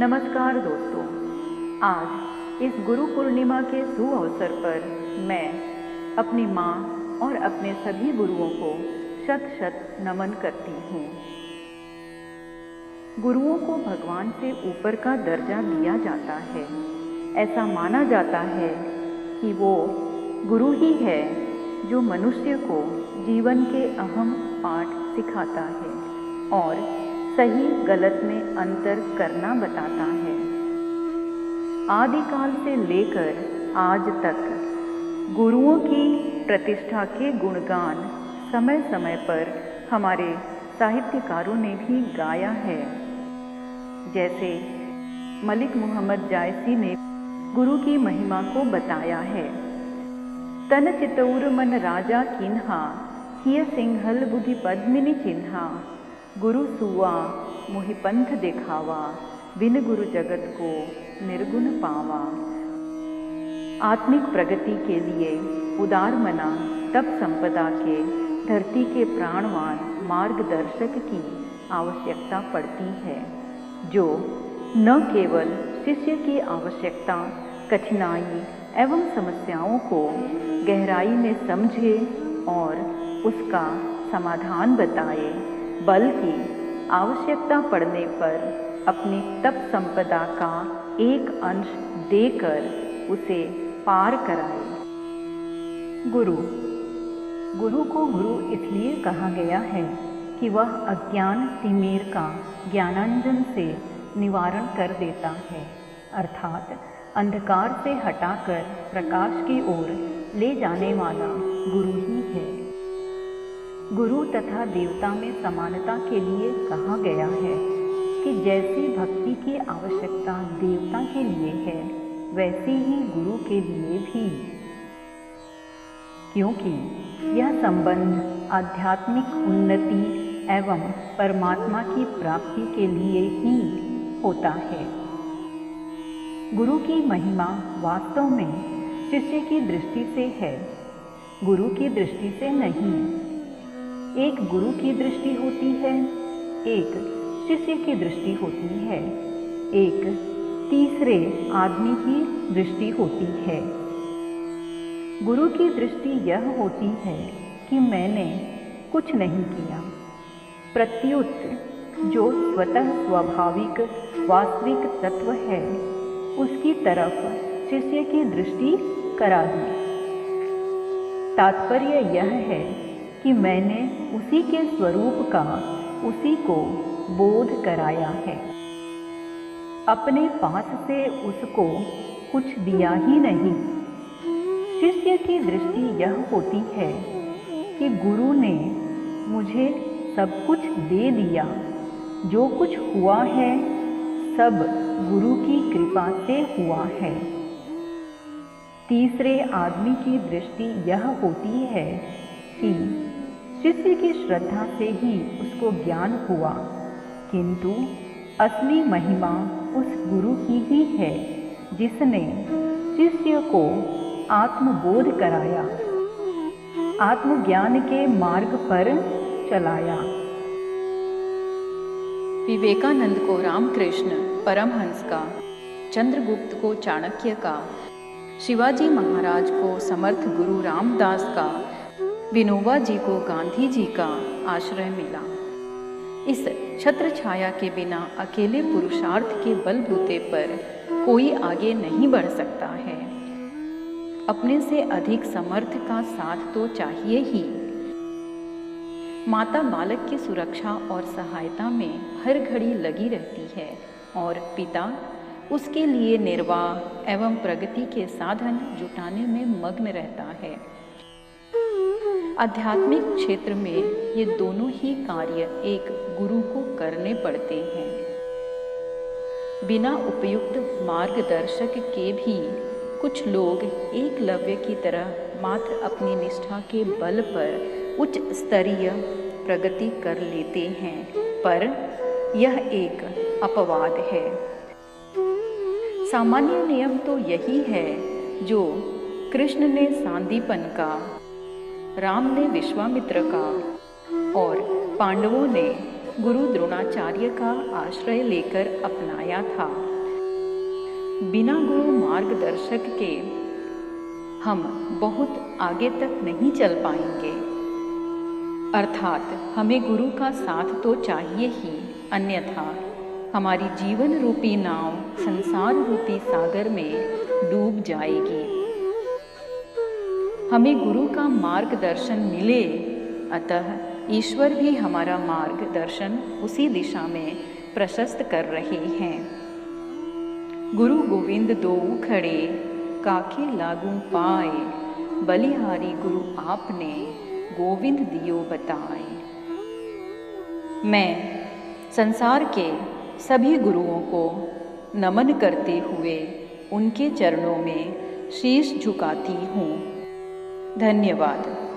नमस्कार दोस्तों, आज इस गुरु पूर्णिमा के शुभ अवसर पर मैं अपनी माँ और अपने सभी गुरुओं को शत शत नमन करती हूँ। गुरुओं को भगवान से ऊपर का दर्जा दिया जाता है। ऐसा माना जाता है कि वो गुरु ही है जो मनुष्य को जीवन के अहम पाठ सिखाता है और सही गलत में अंतर करना बताता है। आदिकाल से लेकर आज तक गुरुओं की प्रतिष्ठा के गुणगान समय समय पर हमारे साहित्यकारों ने भी गाया है। जैसे मलिक मोहम्मद जायसी ने गुरु की महिमा को बताया है। तन चितौर मन राजा किन्हा, हिय सिंहल बुद्धि पद्मिनी चिन्हा, गुरु सुआ मोहि पंथ दिखावा, बिन गुरु जगत को निर्गुण पावा। आत्मिक प्रगति के लिए उदार मना तप संपदा के धरती के प्राणवान मार्गदर्शक की आवश्यकता पड़ती है, जो न केवल शिष्य की आवश्यकता, कठिनाई एवं समस्याओं को गहराई में समझे और उसका समाधान बताए, बल्कि आवश्यकता पड़ने पर अपनी तप संपदा का एक अंश देकर उसे पार कराए। गुरु को गुरु इसलिए कहा गया है कि वह अज्ञान तिमिर का ज्ञानांजन से निवारण कर देता है, अर्थात अंधकार से हटाकर प्रकाश की ओर ले जाने वाला गुरु ही है। गुरु तथा देवता में समानता के लिए कहा गया है कि जैसी भक्ति की आवश्यकता देवता के लिए है, वैसे ही गुरु के लिए भी, क्योंकि यह संबंध आध्यात्मिक उन्नति एवं परमात्मा की प्राप्ति के लिए ही होता है। गुरु की महिमा वास्तव में शिष्य की दृष्टि से है, गुरु की दृष्टि से नहीं। एक गुरु की दृष्टि होती है, एक शिष्य की दृष्टि होती है, एक तीसरे आदमी की दृष्टि होती है। गुरु की दृष्टि यह होती है कि मैंने कुछ नहीं किया, प्रत्युत जो स्वतः स्वाभाविक वास्तविक तत्व है उसकी तरफ शिष्य की दृष्टि करा दी। तात्पर्य यह है कि मैंने उसी के स्वरूप का उसी को बोध कराया है। अपने पास से उसको कुछ दिया ही नहीं। शिष्य की दृष्टि यह होती है कि गुरु ने मुझे सब कुछ दे दिया, जो कुछ हुआ है सब गुरु की कृपा से हुआ है। तीसरे आदमी की दृष्टि यह होती है कि शिष्य की श्रद्धा से ही उसको ज्ञान हुआ, किंतु असली महिमा उस गुरु की ही है जिसने शिष्य को आत्मबोध कराया, आत्मज्ञान के मार्ग पर चलाया। विवेकानंद को रामकृष्ण परमहंस का, चंद्रगुप्त को चाणक्य का, शिवाजी महाराज को समर्थ गुरु रामदास का, विनोबा जी को गांधी जी का आश्रय मिला। इस छत्र छाया के बिना अकेले पुरुषार्थ के बलबूते पर कोई आगे नहीं बढ़ सकता है। अपने से अधिक समर्थ का साथ तो चाहिए ही। माता बालक की सुरक्षा और सहायता में हर घड़ी लगी रहती है और पिता उसके लिए निर्वाह एवं प्रगति के साधन जुटाने में मग्न रहता है। आध्यात्मिक क्षेत्र में ये दोनों ही कार्य एक गुरु को करने पड़ते हैं। बिना उपयुक्त मार्गदर्शक के भी कुछ लोग एकलव्य की तरह मात्र अपनी निष्ठा के बल पर उच्च स्तरीय प्रगति कर लेते हैं, पर यह एक अपवाद है। सामान्य नियम तो यही है जो कृष्ण ने सांदीपन का, राम ने विश्वामित्र का और पांडवों ने गुरु द्रोणाचार्य का आश्रय लेकर अपनाया था। बिना गुरु मार्गदर्शक के हम बहुत आगे तक नहीं चल पाएंगे। अर्थात हमें गुरु का साथ तो चाहिए ही, अन्यथा हमारी जीवन रूपी नाव संसार रूपी सागर में डूब जाएगी। हमें गुरु का मार्गदर्शन मिले, अतः ईश्वर भी हमारा मार्गदर्शन उसी दिशा में प्रशस्त कर रहे हैं। गुरु गोविंद दो खड़े, काखे लागू पाए, बलिहारी गुरु आपने, गोविंद दियो बताए। मैं संसार के सभी गुरुओं को नमन करते हुए उनके चरणों में शीश झुकाती हूँ। धन्यवाद।